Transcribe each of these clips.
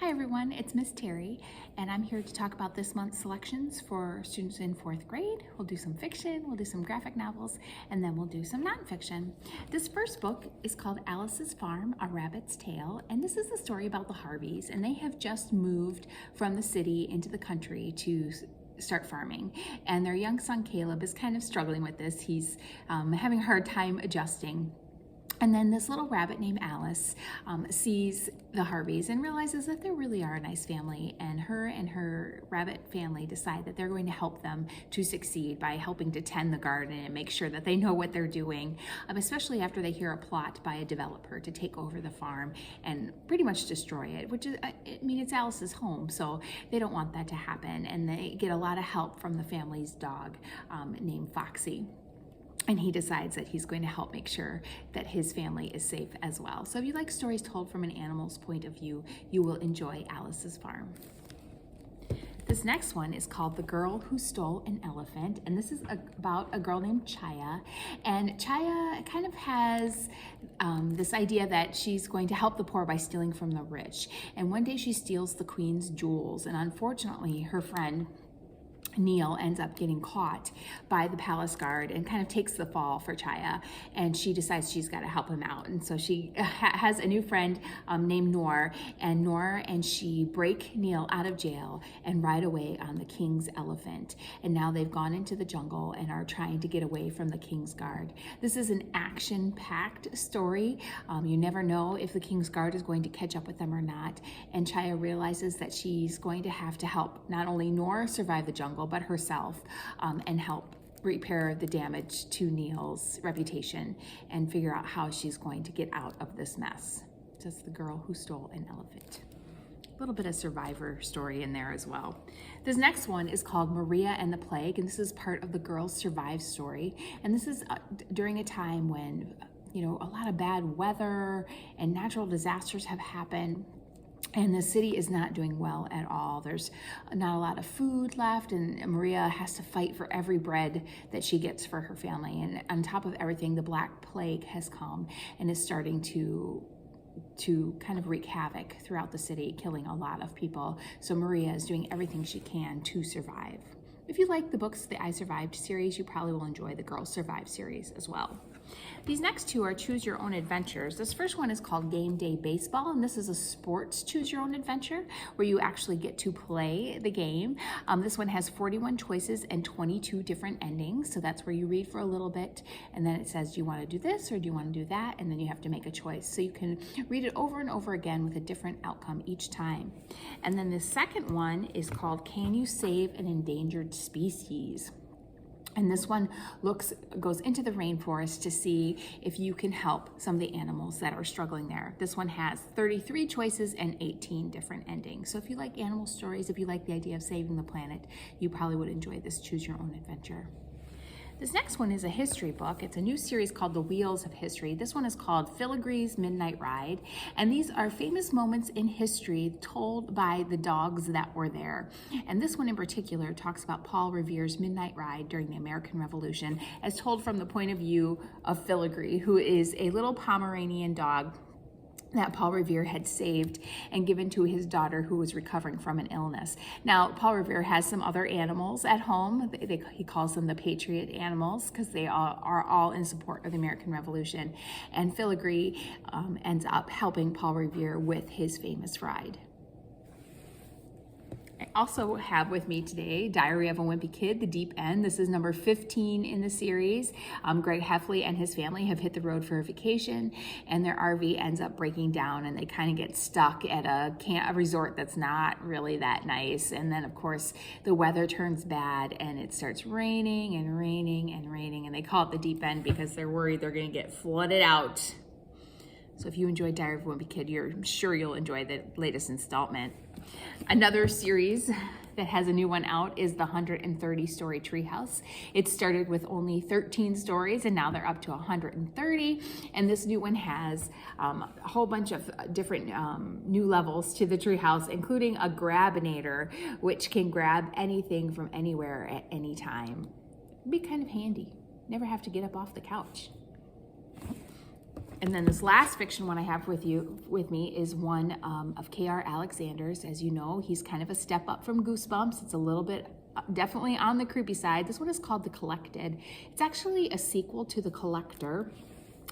Hi everyone, it's Miss Terry, and I'm here to talk about this month's selections for students in 4th grade. We'll do some fiction, we'll do some graphic novels, and then we'll do some nonfiction. This first book is called Alice's Farm, A Rabbit's Tale, and this is the story about the Harveys, and they have just moved from the city into the country to start farming, and their young son Caleb is kind of struggling with this. He's having a hard time adjusting. And then this little rabbit named Alice sees the Harveys and realizes that they really are a nice family, and her rabbit family decide that they're going to help them to succeed by helping to tend the garden and make sure that they know what they're doing, especially after they hear a plot by a developer to take over the farm and pretty much destroy it, which is, it's Alice's home, so they don't want that to happen, and they get a lot of help from the family's dog named Foxy. And he decides that he's going to help make sure that his family is safe as well. So if you like stories told from an animal's point of view, you will enjoy Alice's Farm. This next one is called The Girl Who Stole an Elephant, and this is about a girl named Chaya. And Chaya kind of has this idea that she's going to help the poor by stealing from the rich. And one day she steals the queen's jewels, and unfortunately her friend Neil ends up getting caught by the palace guard and kind of takes the fall for Chaya, and she decides she's got to help him out. And so she has a new friend named Noor and she break Neil out of jail and ride away on the king's elephant. And now they've gone into the jungle and are trying to get away from the king's guard. This is an action-packed story. You never know if the king's guard is going to catch up with them or not. And Chaya realizes that she's going to have to help not only Noor survive the jungle, but herself, and help repair the damage to Neil's reputation and figure out how she's going to get out of this mess. Just The Girl Who Stole an Elephant. A little bit of survivor story in there as well. This next one is called Maria and the Plague, and this is part of the Girls Survive story. And this is during a time when, a lot of bad weather and natural disasters have happened. And the city is not doing well at all. There's not a lot of food left, and Maria has to fight for every bread that she gets for her family. And on top of everything, the Black Plague has come and is starting to kind of wreak havoc throughout the city, killing a lot of people. So Maria is doing everything she can to survive. If you like the books, the I Survived series, you probably will enjoy the Girls Survive series as well. These next two are Choose Your Own Adventures. This first one is called Game Day Baseball, and this is a sports Choose Your Own Adventure where you actually get to play the game. This one has 41 choices and 22 different endings, so that's where you read for a little bit, and then it says, do you want to do this or do you want to do that? And then you have to make a choice. So you can read it over and over again with a different outcome each time. And then the second one is called Can You Save an Endangered Species? And this one goes into the rainforest to see if you can help some of the animals that are struggling there. This one has 33 choices and 18 different endings. So if you like animal stories, if you like the idea of saving the planet, you probably would enjoy this Choose Your Own Adventure. This next one is a history book. It's a new series called The Wheels of History. This one is called Filizards Midnight Ride, and these are famous moments in history told by the dogs that were there. And this one in particular talks about Paul Revere's midnight ride during the American Revolution, as told from the point of view of Filagry, who is a little Pomeranian dog that Paul Revere had saved and given to his daughter who was recovering from an illness. Now, Paul Revere has some other animals at home. He calls them the Patriot animals because they are all in support of the American Revolution. And Filagry ends up helping Paul Revere with his famous ride. I also have with me today Diary of a Wimpy Kid, The Deep End. This is number 15 in the series. Greg Heffley and his family have hit the road for a vacation, and their RV ends up breaking down, and they kind of get stuck at a resort that's not really that nice. And then, of course, the weather turns bad, and it starts raining and raining and raining, and they call it The Deep End because they're worried they're going to get flooded out. So if you enjoyed Diary of a Wimpy Kid, I'm sure you'll enjoy the latest installment. Another series that has a new one out is the 130 Story Treehouse. It started with only 13 stories, and now they're up to 130. And this new one has a whole bunch of different new levels to the treehouse, including a grabinator, which can grab anything from anywhere at any time. It'd be kind of handy. Never have to get up off the couch. And then this last fiction one I have with me is one of K.R. Alexander's. As you know, he's kind of a step up from Goosebumps. It's a little bit definitely on the creepy side. This one is called The Collected. It's actually a sequel to The Collector,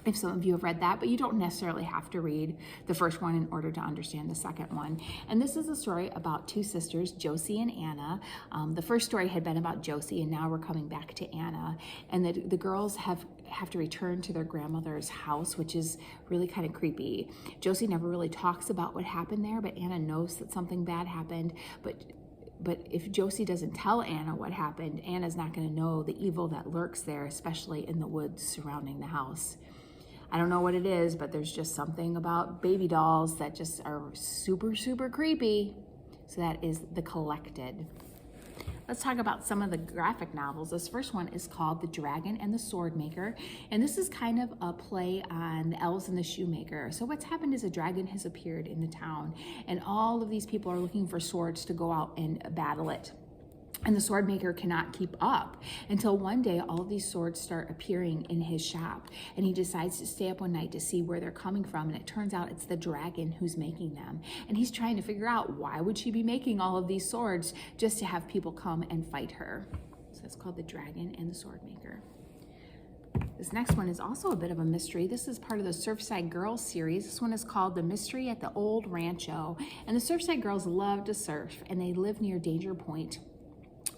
if some of you have read that, but you don't necessarily have to read the first one in order to understand the second one. And this is a story about two sisters, Josie and Anna. The first story had been about Josie, and now we're coming back to Anna. And the girls have to return to their grandmother's house, which is really kind of creepy. Josie never really talks about what happened there, but Anna knows that something bad happened. But if Josie doesn't tell Anna what happened, Anna's not going to know the evil that lurks there, especially in the woods surrounding the house. I don't know what it is, but there's just something about baby dolls that just are super, super creepy. So that is The Collected. Let's talk about some of the graphic novels. This first one is called The Dragon and the Swordmaker, and this is kind of a play on The Elves and the Shoemaker. So what's happened is a dragon has appeared in the town, and all of these people are looking for swords to go out and battle it. And the sword maker cannot keep up until one day all of these swords start appearing in his shop, and he decides to stay up one night to see where they're coming from, and it turns out it's the dragon who's making them. And he's trying to figure out, why would she be making all of these swords just to have people come and fight her? So that's called The Dragon and the Sword Maker. This next one is also a bit of a mystery. This is part of the Surfside Girls series. This one is called The Mystery at the Old Rancho. And the Surfside Girls love to surf, and they live near Danger Point,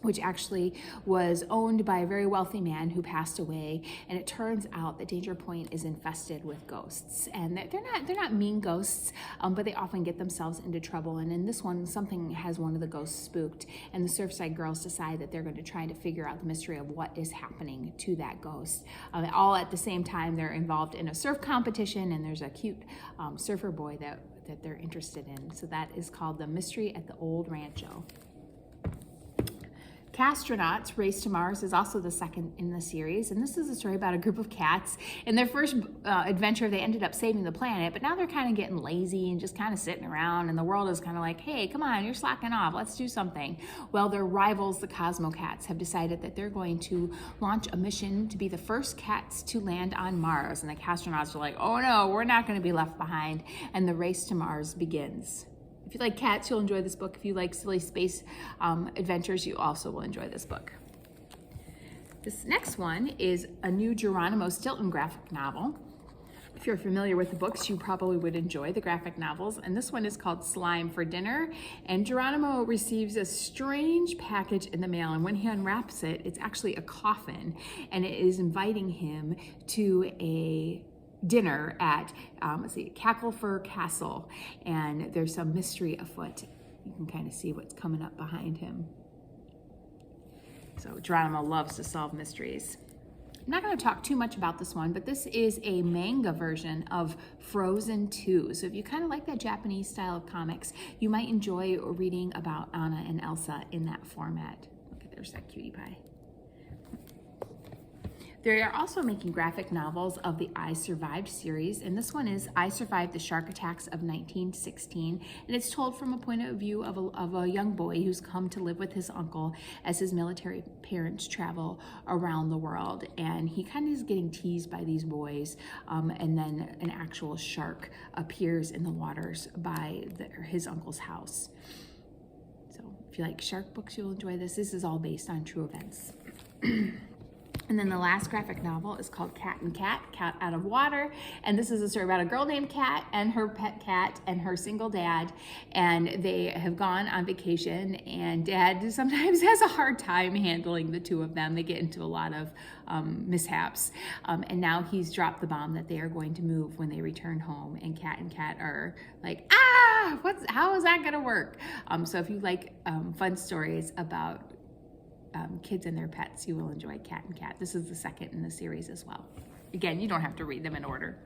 which actually was owned by a very wealthy man who passed away. And it turns out that Danger Point is infested with ghosts, and they're not mean ghosts, but they often get themselves into trouble. And in this one, something has one of the ghosts spooked, and the Surfside Girls decide that they're going to try to figure out the mystery of what is happening to that ghost. All at the same time, they're involved in a surf competition, and there's a cute surfer boy that they're interested in. So that is called The Mystery at the Old Rancho. Castronauts Race to Mars is also the second in the series, and this is a story about a group of cats. In their first adventure, they ended up saving the planet, but now they're kind of getting lazy and just kind of sitting around, and the world is kind of like, hey, come on, you're slacking off, let's do something. Well, their rivals, the Cosmocats, have decided that they're going to launch a mission to be the first cats to land on Mars, and the castronauts are like, oh no, we're not going to be left behind, and the race to Mars begins. If you like cats, you'll enjoy this book. If you like silly space adventures, you also will enjoy this book. This next one is a new Geronimo Stilton graphic novel. If you're familiar with the books, you probably would enjoy the graphic novels. And this one is called Slime for Dinner. And Geronimo receives a strange package in the mail. And when he unwraps it, it's actually a coffin. And it is inviting him to a dinner at Cacklefur Castle, and there's some mystery afoot. You can kind of see what's coming up behind him. So Geronimo loves to solve mysteries. I'm not going to talk too much about this one, but this is a manga version of Frozen 2. So if you kind of like that Japanese style of comics, you might enjoy reading about Anna and Elsa in that format. Look at, there's that cutie pie. They are also making graphic novels of the I Survived series, and this one is I Survived the Shark Attacks of 1916, and it's told from a point of view of a young boy who's come to live with his uncle as his military parents travel around the world, and he kind of is getting teased by these boys, and then an actual shark appears in the waters by his uncle's house. So if you like shark books, you'll enjoy this. This is all based on true events. And then the last graphic novel is called Cat and Cat, Cat Out of Water. And this is a story about a girl named Cat and her pet cat and her single dad. And they have gone on vacation, and dad sometimes has a hard time handling the two of them. They get into a lot of mishaps. And now he's dropped the bomb that they are going to move when they return home. And Cat are like, how is that gonna work? So if you like fun stories about kids and their pets, you will enjoy Cat and Cat. This is the second in the series as well. Again, you don't have to read them in order.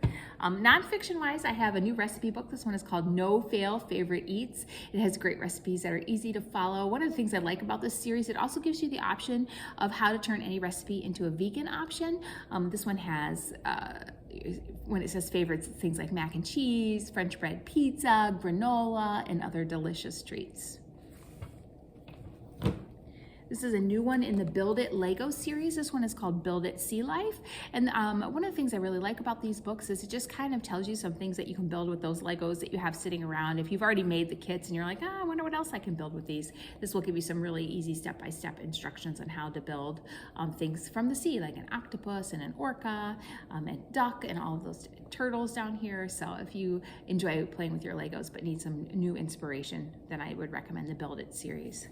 Nonfiction wise, I have a new recipe book. This one is called No Fail Favorite Eats. It has great recipes that are easy to follow. One of the things I like about this series, it also gives you the option of how to turn any recipe into a vegan option. This one has, when it says favorites, things like mac and cheese, French bread pizza, granola, and other delicious treats. This is a new one in the Build It Lego series. This one is called Build It Sea Life. And one of the things I really like about these books is it just kind of tells you some things that you can build with those Legos that you have sitting around. If you've already made the kits and you're like, I wonder what else I can build with these, this will give you some really easy step-by-step instructions on how to build things from the sea, like an octopus and an orca, and duck, and all of those turtles down here. So if you enjoy playing with your Legos but need some new inspiration, then I would recommend the Build It series.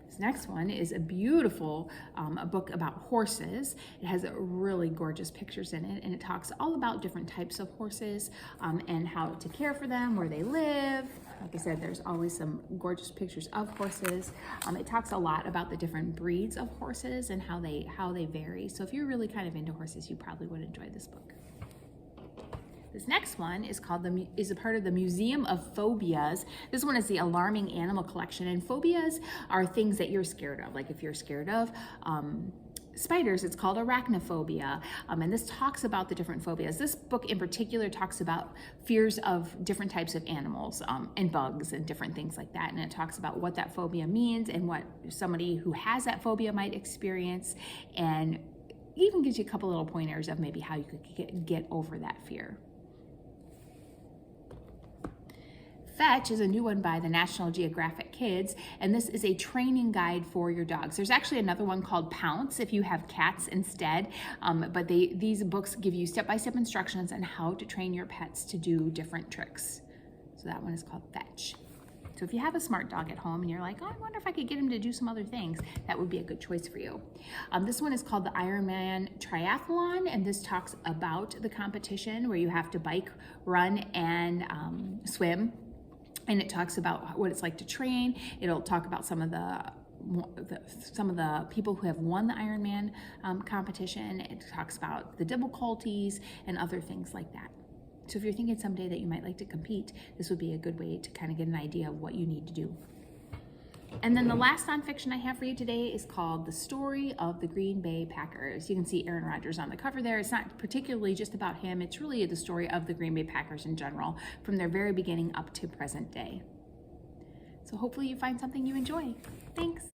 This next one is a beautiful a book about horses. It has really gorgeous pictures in it, and it talks all about different types of horses and how to care for them, where they live. Like I said, there's always some gorgeous pictures of horses. It talks a lot about the different breeds of horses and how they vary. So if you're really kind of into horses, you probably would enjoy this book. This next one is is a part of the Museum of Phobias. This one is the Alarming Animal Collection, and phobias are things that you're scared of. Like if you're scared of spiders, it's called Arachnophobia, and this talks about the different phobias. This book in particular talks about fears of different types of animals and bugs and different things like that, and it talks about what that phobia means and what somebody who has that phobia might experience, and even gives you a couple little pointers of maybe how you could get over that fear. Fetch is a new one by the National Geographic Kids, and this is a training guide for your dogs. There's actually another one called Pounce if you have cats instead, but these books give you step-by-step instructions on how to train your pets to do different tricks. So that one is called Fetch. So if you have a smart dog at home and you're like, oh, I wonder if I could get him to do some other things, that would be a good choice for you. This one is called the Man Triathlon, and this talks about the competition where you have to bike, run, and swim. And it talks about what it's like to train. It'll talk about some of the people who have won the Ironman competition. It talks about the difficulties and other things like that. So if you're thinking someday that you might like to compete, this would be a good way to kind of get an idea of what you need to do. And then the last nonfiction I have for you today is called The Story of the Green Bay Packers. You can see Aaron Rodgers on the cover there. It's not particularly just about him. It's really the story of the Green Bay Packers in general, from their very beginning up to present day. So hopefully you find something you enjoy. Thanks.